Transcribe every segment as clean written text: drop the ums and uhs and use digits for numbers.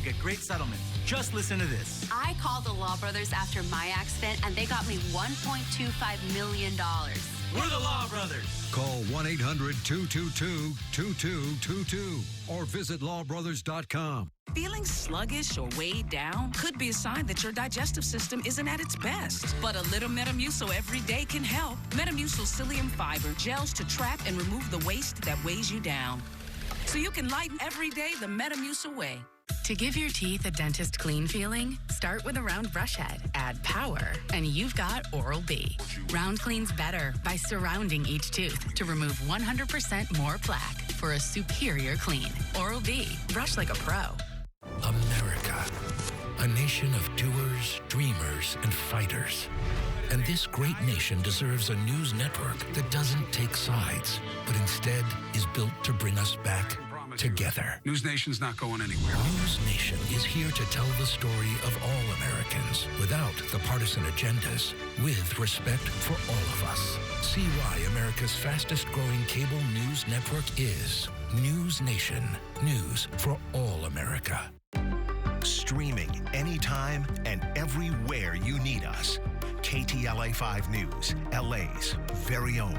Get great settlements. Just listen to this. I called the Law Brothers after my accident, and they got me $1.25 million. We're the Law Brothers. Call 1-800-222-2222 or visit lawbrothers.com. Feeling sluggish or weighed down could be a sign that your digestive system isn't at its best. But a little Metamucil every day can help. Metamucil psyllium fiber gels to trap and remove the waste that weighs you down. So you can lighten every day the Metamucil way. To give your teeth a dentist clean feeling, start with a round brush head, add power, and you've got Oral-B. Round cleans better by surrounding each tooth to remove 100% more plaque for a superior clean. Oral-B, brush like a pro. America, a nation of doers, dreamers, and fighters. And this great nation deserves a news network that doesn't take sides, but instead is built to bring us back together. News Nation's not going anywhere. News Nation is here to tell the story of all Americans without the partisan agendas, with respect for all of us. See why America's fastest growing cable news network is News Nation. News for all America. Streaming anytime and everywhere you need us. KTLA 5 News, LA's very own.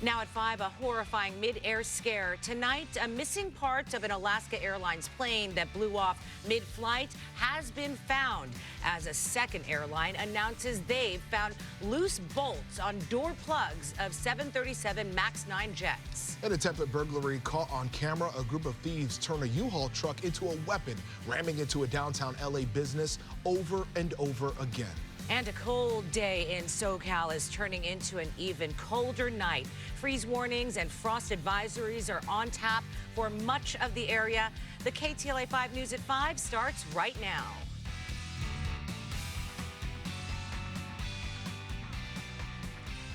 Now at 5, a horrifying mid-air scare. Tonight, a missing part of an Alaska Airlines plane that blew off mid-flight has been found as a second airline announces they've found loose bolts on door plugs of 737 MAX 9 jets. An attempted burglary caught on camera. A group of thieves turned a U-Haul truck into a weapon, ramming into a downtown LA business over and over again. And a cold day in SoCal is turning into an even colder night. Freeze warnings and frost advisories are on tap for much of the area. The KTLA 5 News at 5 starts right now.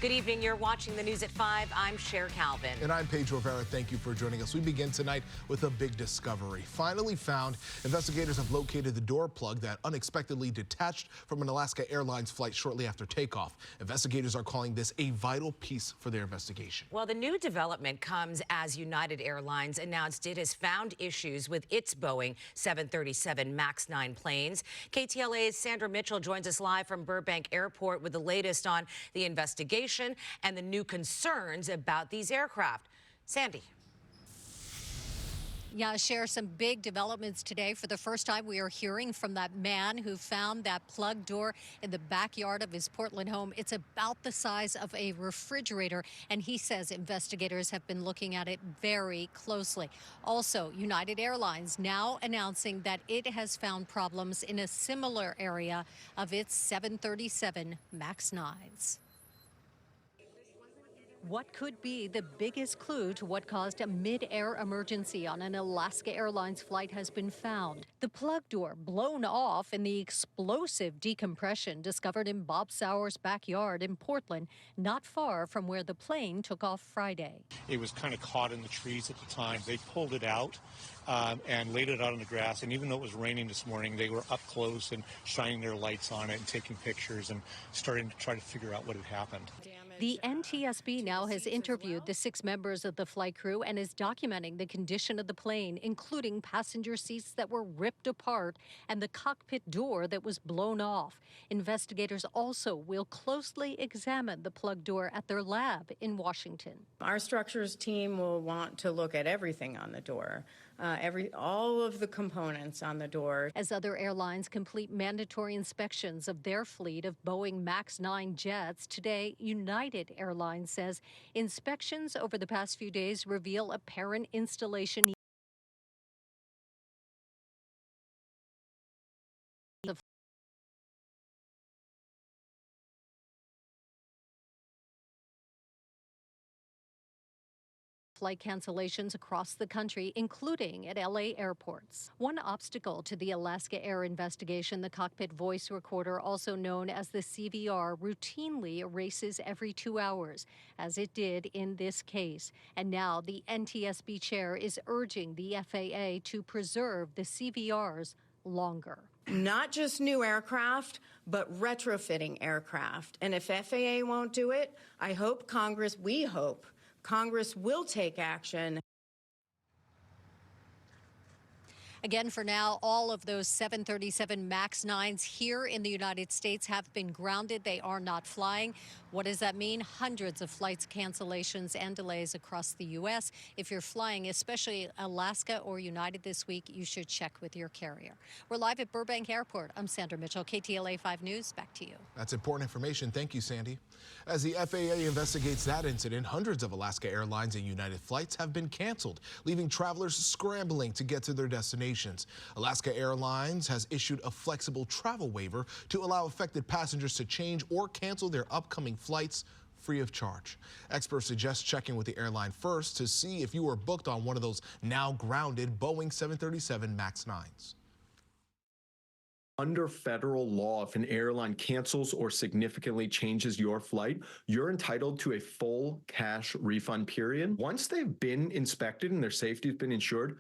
Good evening. You're watching the news at 5. I'm Cher Calvin. And I'm Paige Rivera. Thank you for joining us. We begin tonight with a big discovery. Finally found, investigators have located the door plug that unexpectedly detached from an Alaska Airlines flight shortly after takeoff. Investigators are calling this a vital piece for their investigation. Well, the new development comes as United Airlines announced it has found issues with its Boeing 737 MAX 9 planes. KTLA's Sandra Mitchell joins us live from Burbank Airport with the latest on the investigation and the new concerns about these aircraft. Sandy. Yeah, share some big developments today. For the first time, we are hearing from that man who found that plug door in the backyard of his Portland home. It's about the size of a refrigerator, and he says investigators have been looking at it very closely. Also, United Airlines now announcing that it has found problems in a similar area of its 737 MAX 9s. What could be the biggest clue to what caused a mid-air emergency on an Alaska Airlines flight has been found. The plug door blown off in the explosive decompression discovered in Bob Sauer's backyard in Portland, not far from where the plane took off Friday. It was kind of caught in the trees at the time. They pulled it out and laid it out on the grass. And even though it was raining this morning, they were up close and shining their lights on it and taking pictures and starting to try to figure out what had happened. The NTSB now has interviewed the 6 members of the flight crew and is documenting the condition of the plane, including passenger seats that were ripped apart and the cockpit door that was blown off. Investigators also will closely examine the plug door at their lab in Washington. Our structures team will want to look at everything on the door. All of the components on the door. As other airlines complete mandatory inspections of their fleet of Boeing MAX 9 jets, today United Airlines says inspections over the past few days reveal apparent installation of flight cancellations across the country, including at LA airports. One obstacle to the Alaska Air investigation, the cockpit voice recorder, also known as the CVR, routinely erases every 2 hours, as it did in this case. And now the NTSB chair is urging the FAA to preserve the CVRs longer. Not just new aircraft, but retrofitting aircraft. And if FAA won't do it, we hope Congress will take action. Again, for now, all of those 737 MAX 9s here in the United States have been grounded. They are not flying. What does that mean? Hundreds of flights cancellations and delays across the U.S. If you're flying, especially Alaska or United this week, you should check with your carrier. We're live at Burbank Airport. I'm Sandra Mitchell, KTLA 5 News. Back to you. That's important information. Thank you, Sandy. As the FAA investigates that incident, hundreds of Alaska Airlines and United flights have been canceled, leaving travelers scrambling to get to their destinations. Alaska Airlines has issued a flexible travel waiver to allow affected passengers to change or cancel their upcoming flights free of charge. Experts suggest checking with the airline first to see if you were booked on one of those now grounded Boeing 737 MAX 9s. Under federal law, if an airline cancels or significantly changes your flight, you're entitled to a full cash refund period. Once they've been inspected and their safety has been ensured,